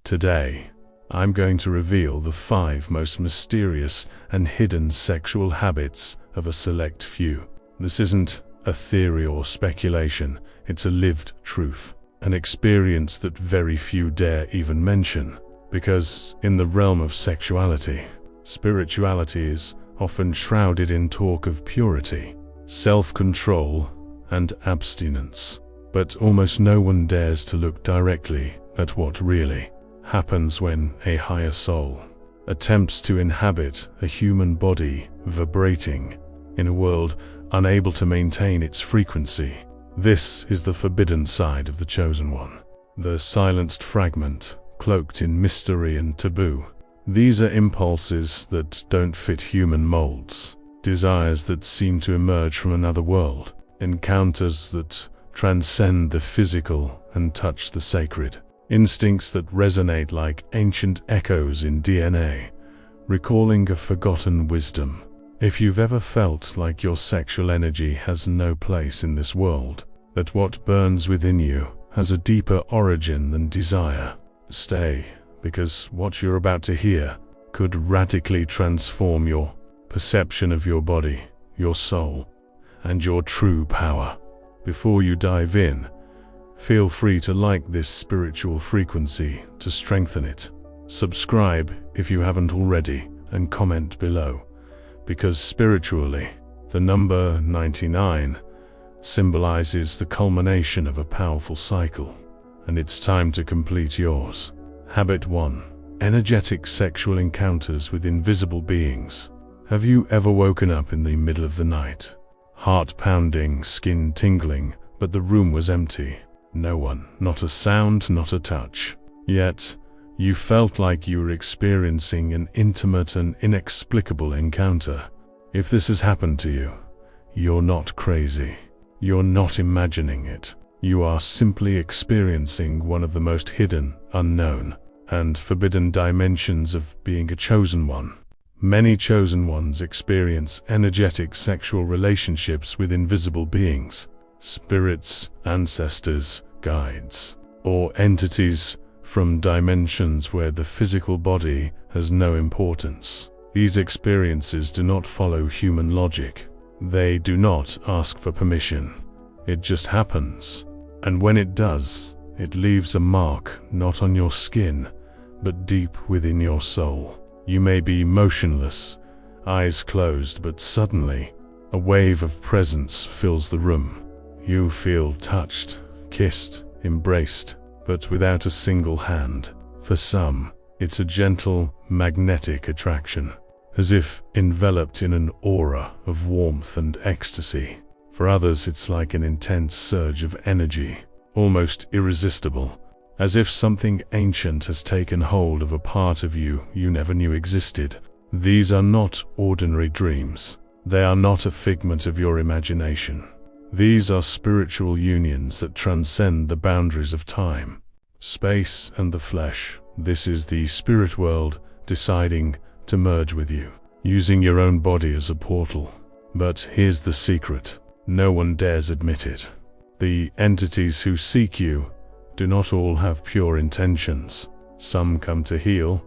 Today, I'm going to reveal the 5 most mysterious and hidden sexual habits of a select few. This isn't a theory or speculation, it's a lived truth, an experience that very few dare even mention, because in the realm of sexuality, spirituality is often shrouded in talk of purity, self-control, and abstinence. But almost no one dares to look directly at what really happens when a higher soul attempts to inhabit a human body vibrating in a world unable to maintain its frequency. This is the forbidden side of the chosen one, the silenced fragment, cloaked in mystery and taboo. These are impulses that don't fit human molds, desires that seem to emerge from another world, encounters that transcend the physical and touch the sacred, instincts that resonate like ancient echoes in DNA, recalling a forgotten wisdom. If you've ever felt like your sexual energy has no place in this world, that what burns within you has a deeper origin than desire, stay, because what you're about to hear could radically transform your perception of your body, your soul, and your true power. Before you dive in, feel free to like this spiritual frequency to strengthen it. Subscribe if you haven't already, and comment below, because spiritually, the number 99 symbolizes the culmination of a powerful cycle, and it's time to complete yours. Habit 1. Energetic sexual encounters with invisible beings. Have you ever woken up in the middle of the night? Heart pounding, skin tingling, but the room was empty. No one, not a sound, not a touch. Yet, you felt like you were experiencing an intimate and inexplicable encounter. If this has happened to you, you're not crazy. You're not imagining it. You are simply experiencing one of the most hidden, unknown, and forbidden dimensions of being a chosen one. Many chosen ones experience energetic sexual relationships with invisible beings, spirits, ancestors, guides, or entities from dimensions where the physical body has no importance. These experiences do not follow human logic. They do not ask for permission. It just happens. And when it does, it leaves a mark not on your skin, but deep within your soul. You may be motionless, eyes closed, but suddenly, a wave of presence fills the room. You feel touched, kissed, embraced, but without a single hand. For some, it's a gentle, magnetic attraction, as if enveloped in an aura of warmth and ecstasy. For others, it's like an intense surge of energy, almost irresistible, as if something ancient has taken hold of a part of you you never knew existed. These are not ordinary dreams. They are not a figment of your imagination. These are spiritual unions that transcend the boundaries of time, space, and the flesh. This is the spirit world deciding to merge with you, using your own body as a portal. But here's the secret. No one dares admit it. The entities who seek you do not all have pure intentions. Some come to heal,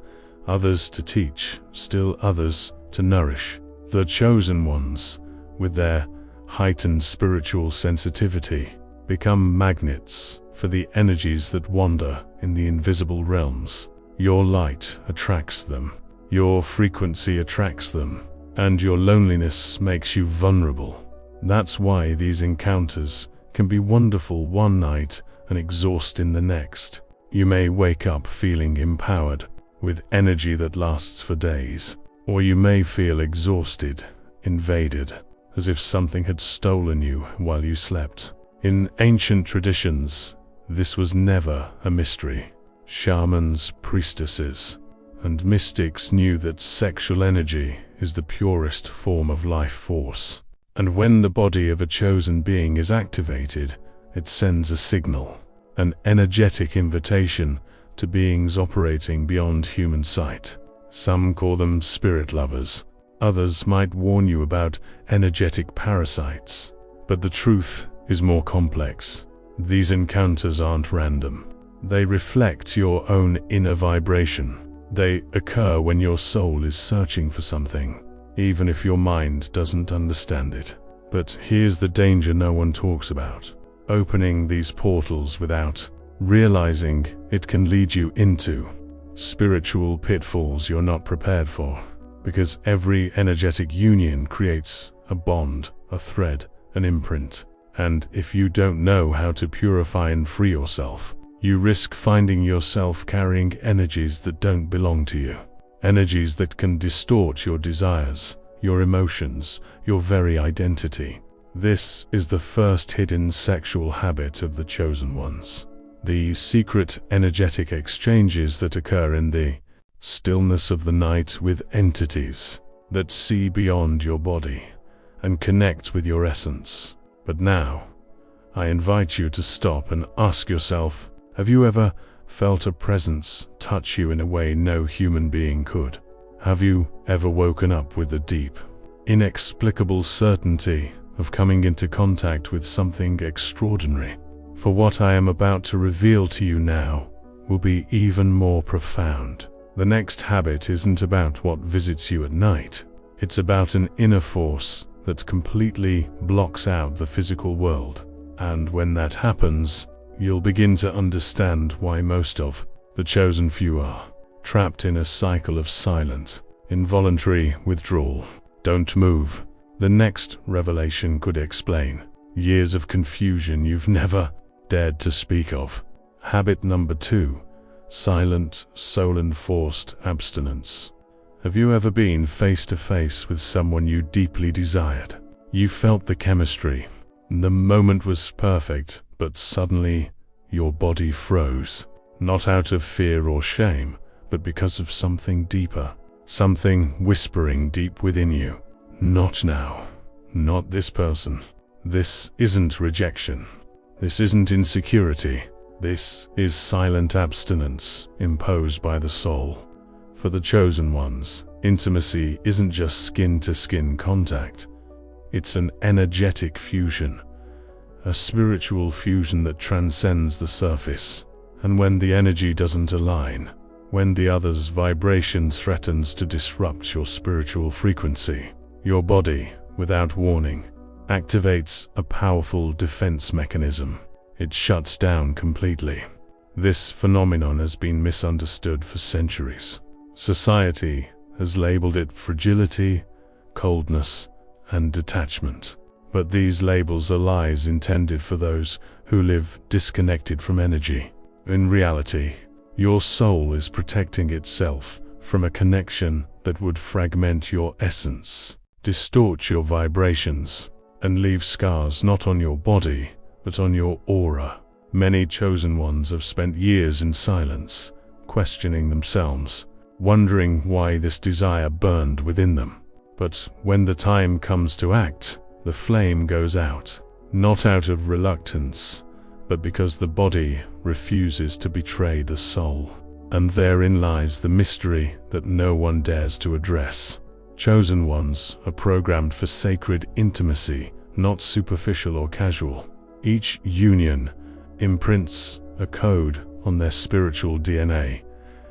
others to teach, still others to nourish. The chosen ones, with their heightened spiritual sensitivity, become magnets for the energies that wander in the invisible realms. Your light attracts them, your frequency attracts them, and your loneliness makes you vulnerable. That's why these encounters can be wonderful one night and exhausting the next. You may wake up feeling empowered, with energy that lasts for days, or you may feel exhausted, invaded, as if something had stolen you while you slept. In ancient traditions, this was never a mystery. Shamans, priestesses, and mystics knew that sexual energy is the purest form of life force. And when the body of a chosen being is activated, it sends a signal, an energetic invitation to beings operating beyond human sight. Some call them spirit lovers. Others might warn you about energetic parasites. But the truth is more complex. These encounters aren't random. They reflect your own inner vibration. They occur when your soul is searching for something, even if your mind doesn't understand it. But here's the danger no one talks about. Opening these portals without realizing it can lead you into spiritual pitfalls you're not prepared for. Because every energetic union creates a bond, a thread, an imprint. And if you don't know how to purify and free yourself, you risk finding yourself carrying energies that don't belong to you. Energies that can distort your desires, your emotions, your very identity. This is the first hidden sexual habit of the chosen ones. The secret energetic exchanges that occur in the stillness of the night with entities that see beyond your body and connect with your essence. But now, I invite you to stop and ask yourself, have you ever felt a presence touch you in a way no human being could? Have you ever woken up with a deep, inexplicable certainty of coming into contact with something extraordinary? For what I am about to reveal to you now will be even more profound. The next habit isn't about what visits you at night. It's about an inner force that completely blocks out the physical world. And when that happens, you'll begin to understand why most of the chosen few are trapped in a cycle of silent, involuntary withdrawal. Don't move. The next revelation could explain years of confusion you've never dared to speak of. Habit number 2. Silent, soul-enforced abstinence. Have you ever been face to face with someone you deeply desired? You felt the chemistry. The moment was perfect, but suddenly your body froze. Not out of fear or shame, but because of something deeper. Something whispering deep within you. Not now. Not this person. This isn't rejection. This isn't insecurity. This is silent abstinence imposed by the soul. For the chosen ones, intimacy isn't just skin-to-skin contact. It's an energetic fusion, a spiritual fusion that transcends the surface. And when the energy doesn't align, when the other's vibration threatens to disrupt your spiritual frequency, your body, without warning, activates a powerful defense mechanism. It shuts down completely. This phenomenon has been misunderstood for centuries. Society has labeled it fragility, coldness, and detachment. But these labels are lies intended for those who live disconnected from energy. In reality, your soul is protecting itself from a connection that would fragment your essence, distort your vibrations, and leave scars not on your body, but on your aura. Many chosen ones have spent years in silence, questioning themselves, wondering why this desire burned within them. But when the time comes to act, the flame goes out, not out of reluctance, but because the body refuses to betray the soul. And therein lies the mystery that no one dares to address. Chosen ones are programmed for sacred intimacy, not superficial or casual. Each union imprints a code on their spiritual DNA.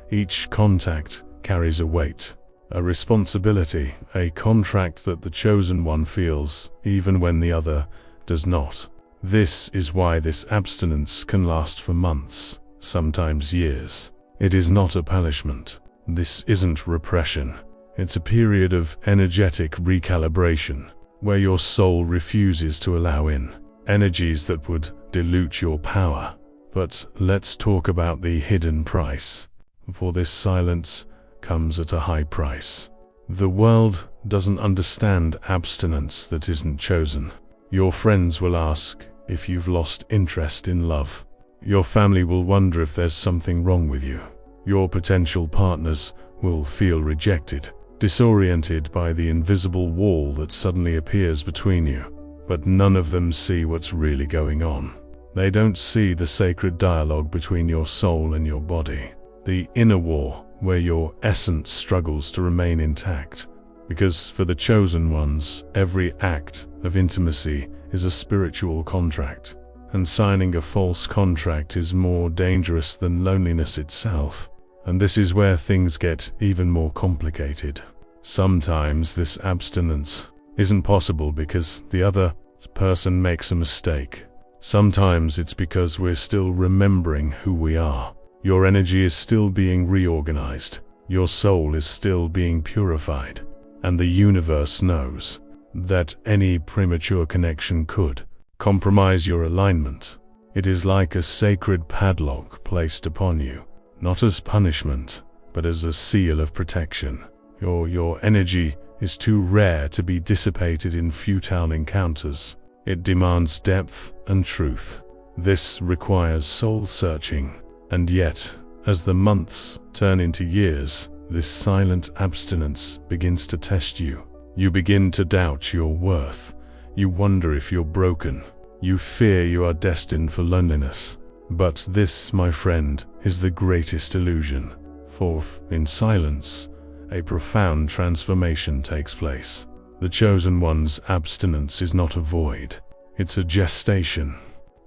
Each contact carries a weight, a responsibility, a contract that the chosen one feels, even when the other does not. This is why this abstinence can last for months, sometimes years. It is not a punishment. This isn't repression. It's a period of energetic recalibration, where your soul refuses to allow in energies that would dilute your power. But let's talk about the hidden price. For this silence comes at a high price. The world doesn't understand abstinence that isn't chosen. Your friends will ask if you've lost interest in love. Your family will wonder if there's something wrong with you. Your potential partners will feel rejected, disoriented by the invisible wall that suddenly appears between you. But none of them see what's really going on. They don't see the sacred dialogue between your soul and your body, the inner war where your essence struggles to remain intact. Because for the chosen ones, every act of intimacy is a spiritual contract. and signing a false contract is more dangerous than loneliness itself. And this is where things get even more complicated. Sometimes this abstinence isn't possible because the other person makes a mistake. Sometimes it's because we're still remembering who we are. Your energy is still being reorganized. Your soul is still being purified. And the universe knows that any premature connection could compromise your alignment. It is like a sacred padlock placed upon you, not as punishment, but as a seal of protection. Your energy is too rare to be dissipated in futile encounters. It demands depth and truth. This requires soul-searching. And yet, as the months turn into years, this silent abstinence begins to test you. You begin to doubt your worth. You wonder if you're broken. You fear you are destined for loneliness. But this, my friend, is the greatest illusion. For in silence, a profound transformation takes place. The chosen one's abstinence is not a void. It's a gestation,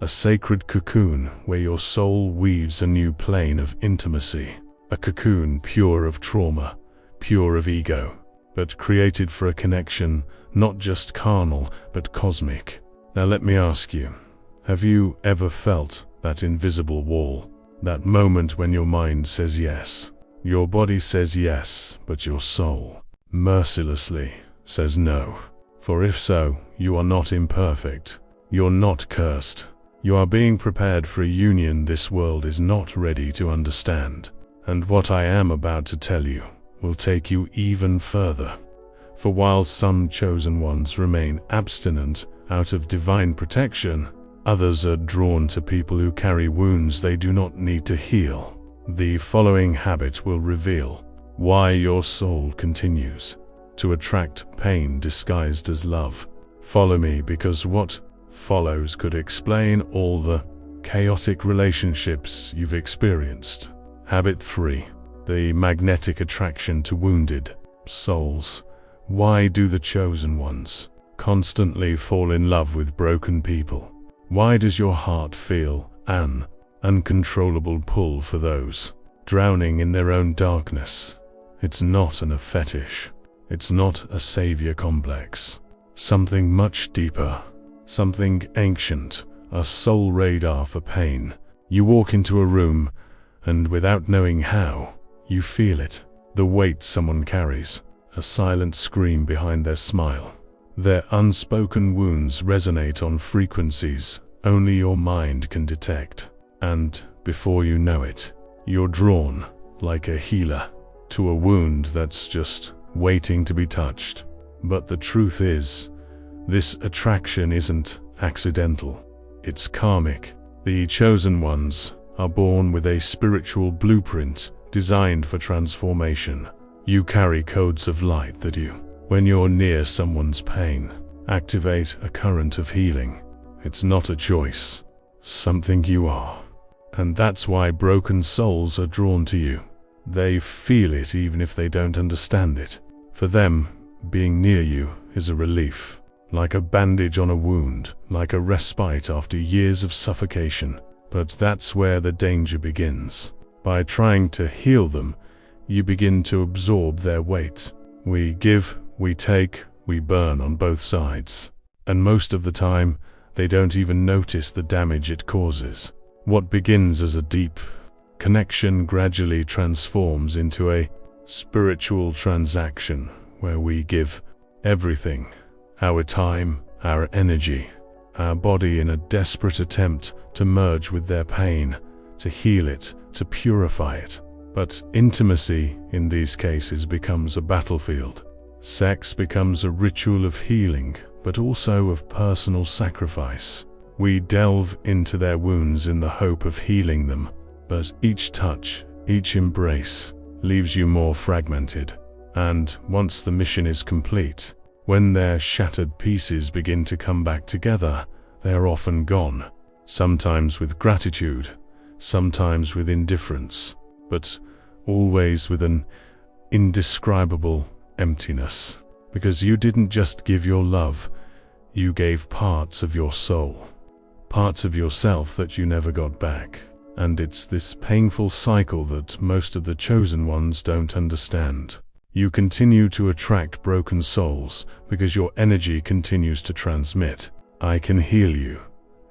a sacred cocoon where your soul weaves a new plane of intimacy. A cocoon pure of trauma, pure of ego, but created for a connection not just carnal, but cosmic. Now let me ask you, have you ever felt that invisible wall? That moment when your mind says yes, your body says yes, but your soul mercilessly says no. For if so, you are not imperfect. You're not cursed. You are being prepared for a union this world is not ready to understand. And what I am about to tell you will take you even further. For while some chosen ones remain abstinent out of divine protection, others are drawn to people who carry wounds they do not need to heal. The following habit will reveal why your soul continues to attract pain disguised as love. Follow me, because what follows could explain all the chaotic relationships you've experienced. Habit 3. The magnetic attraction to wounded souls. Why do the chosen ones constantly fall in love with broken people? Why does your heart feel an uncontrollable pull for those drowning in their own darkness? It's not a fetish. It's not a savior complex. Something much deeper. Something ancient. A soul radar for pain. You walk into a room, and without knowing how, you feel it. The weight someone carries. A silent scream behind their smile. Their unspoken wounds resonate on frequencies only your mind can detect. And, before you know it, you're drawn, like a healer, to a wound that's just waiting to be touched. But the truth is, this attraction isn't accidental. It's karmic. The chosen ones are born with a spiritual blueprint designed for transformation. You carry codes of light that you, when you're near someone's pain, activate a current of healing. It's not a choice. Something you are. And that's why broken souls are drawn to you. They feel it even if they don't understand it. For them, being near you is a relief. Like a bandage on a wound, like a respite after years of suffocation. But that's where the danger begins. By trying to heal them, you begin to absorb their weight. We give, we take, we burn on both sides. And most of the time, they don't even notice the damage it causes. What begins as a deep connection gradually transforms into a spiritual transaction where we give everything, our time, our energy, our body, in a desperate attempt to merge with their pain, to heal it, to purify it. But intimacy in these cases becomes a battlefield. Sex becomes a ritual of healing, but also of personal sacrifice. We delve into their wounds in the hope of healing them, but each touch, each embrace, leaves you more fragmented. And once the mission is complete, when their shattered pieces begin to come back together, they are often gone. Sometimes with gratitude, sometimes with indifference, but always with an indescribable emptiness. Because you didn't just give your love, you gave parts of your soul. parts of yourself that you never got back. And it's this painful cycle that most of the chosen ones don't understand. You continue to attract broken souls because your energy continues to transmit. I can heal you.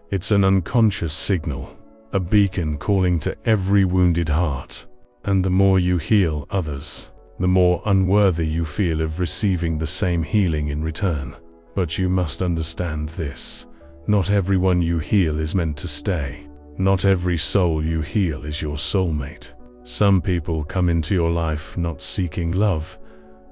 It's an unconscious signal, a beacon calling to every wounded heart. And the more you heal others, the more unworthy you feel of receiving the same healing in return. But you must understand this. Not everyone you heal is meant to stay. Not every soul you heal is your soulmate. Some people come into your life not seeking love,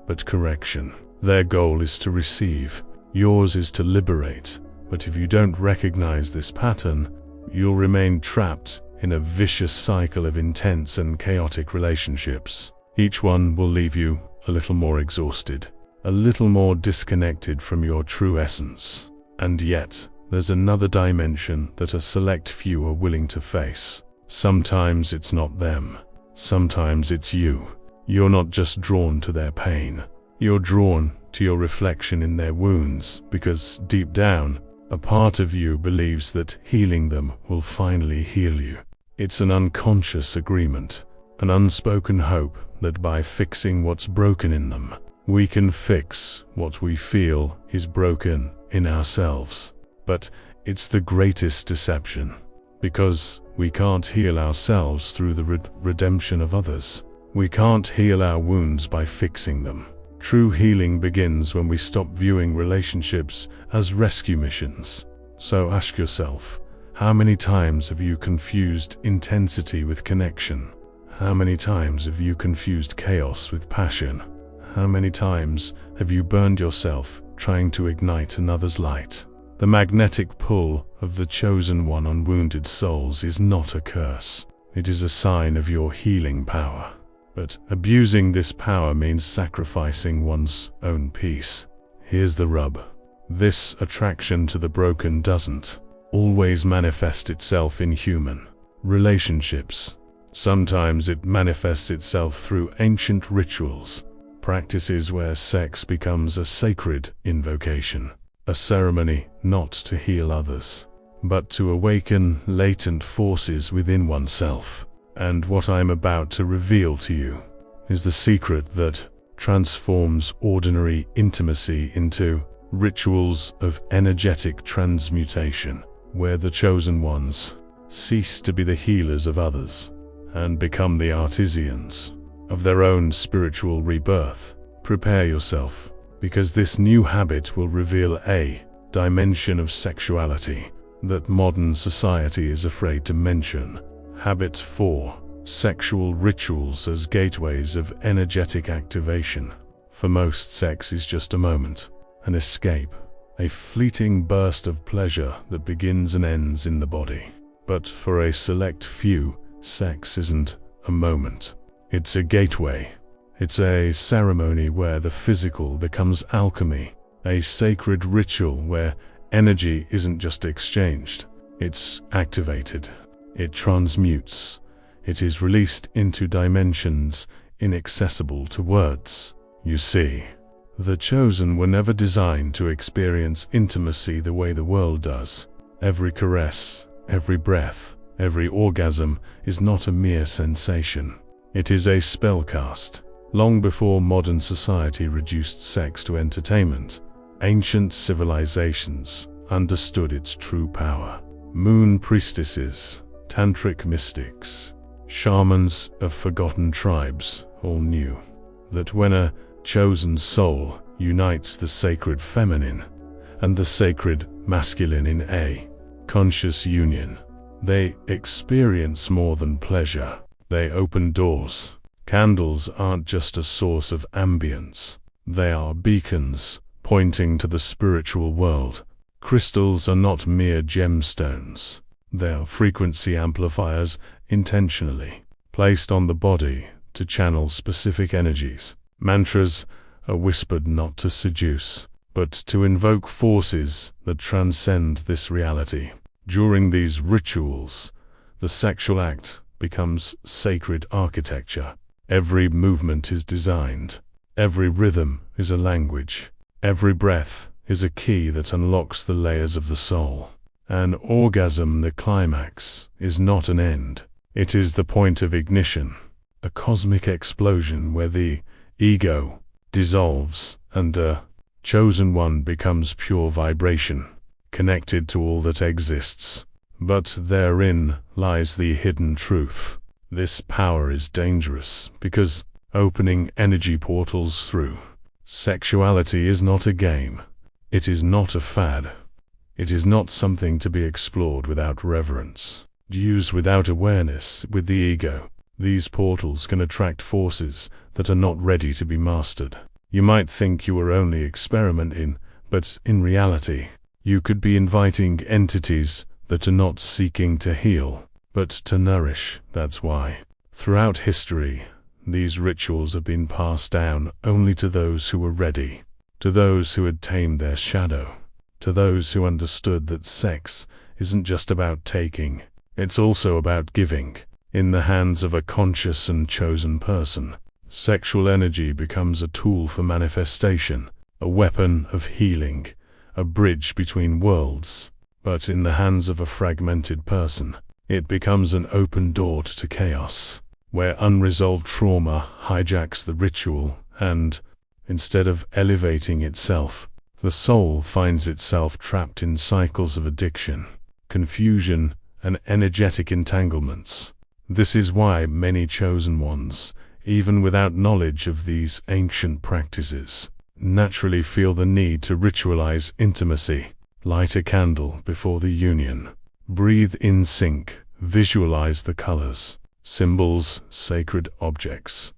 but correction. Their goal is to receive. Yours is to liberate. But if you don't recognize this pattern, you'll remain trapped in a vicious cycle of intense and chaotic relationships. Each one will leave you a little more exhausted, a little more disconnected from your true essence. And yet, there's another dimension that a select few are willing to face. Sometimes it's not them. Sometimes it's you. You're not just drawn to their pain. You're drawn to your reflection in their wounds because deep down, a part of you believes that healing them will finally heal you. It's an unconscious agreement, an unspoken hope that by fixing what's broken in them, we can fix what we feel is broken in ourselves. But it's the greatest deception, because we can't heal ourselves through the redemption of others. We can't heal our wounds by fixing them. True healing begins when we stop viewing relationships as rescue missions. So ask yourself, how many times have you confused intensity with connection? How many times have you confused chaos with passion? How many times have you burned yourself trying to ignite another's light? The magnetic pull of the chosen one on wounded souls is not a curse. It is a sign of your healing power. But abusing this power means sacrificing one's own peace. Here's the rub. This attraction to the broken doesn't always manifest itself in human relationships. Sometimes it manifests itself through ancient rituals, practices where sex becomes a sacred invocation, a ceremony not to heal others, but to awaken latent forces within oneself. And what I'm about to reveal to you is the secret that transforms ordinary intimacy into rituals of energetic transmutation, where the chosen ones cease to be the healers of others and become the artisans of their own spiritual rebirth. Prepare yourself, because this new habit will reveal a dimension of sexuality that modern society is afraid to mention. Habit 4. Sexual rituals as gateways of energetic activation. For most, sex is just a moment, an escape, a fleeting burst of pleasure that begins and ends in the body. But for a select few, sex isn't a moment. It's a gateway. It's a ceremony where the physical becomes alchemy, a sacred ritual where energy isn't just exchanged, it's activated. It transmutes. It is released into dimensions inaccessible to words. You see, the chosen were never designed to experience intimacy the way the world does. Every caress, every breath, every orgasm is not a mere sensation. It is a spellcast. Long before modern society reduced sex to entertainment, ancient civilizations understood its true power. Moon priestesses, tantric mystics, shamans of forgotten tribes all knew that when a chosen soul unites the sacred feminine and the sacred masculine in a conscious union, they experience more than pleasure. They open doors. Candles aren't just a source of ambience. They are beacons pointing to the spiritual world. Crystals are not mere gemstones. They are frequency amplifiers intentionally placed on the body to channel specific energies. Mantras are whispered not to seduce, but to invoke forces that transcend this reality. During these rituals, the sexual act becomes sacred architecture. Every movement is designed. Every rhythm is a language. Every breath is a key that unlocks the layers of the soul. An orgasm, the climax, is not an end. It is the point of ignition, a cosmic explosion where the ego dissolves and a chosen one becomes pure vibration, connected to all that exists. But therein lies the hidden truth. This power is dangerous because opening energy portals through sexuality is not a game. It is not a fad. It is not something to be explored without reverence. Used without awareness, with the ego, these portals can attract forces that are not ready to be mastered. You might think you are only experimenting, but in reality, you could be inviting entities that are not seeking to heal, but to nourish. That's why, throughout history, these rituals have been passed down only to those who were ready, to those who had tamed their shadow, to those who understood that sex isn't just about taking, it's also about giving. In the hands of a conscious and chosen person, sexual energy becomes a tool for manifestation, a weapon of healing, a bridge between worlds. But in the hands of a fragmented person, it becomes an open door to chaos, where unresolved trauma hijacks the ritual and, instead of elevating itself, the soul finds itself trapped in cycles of addiction, confusion, and energetic entanglements. This is why many chosen ones, even without knowledge of these ancient practices, naturally feel the need to ritualize intimacy. Light a candle before the union. Breathe in sync. Visualize the colors, symbols, sacred objects.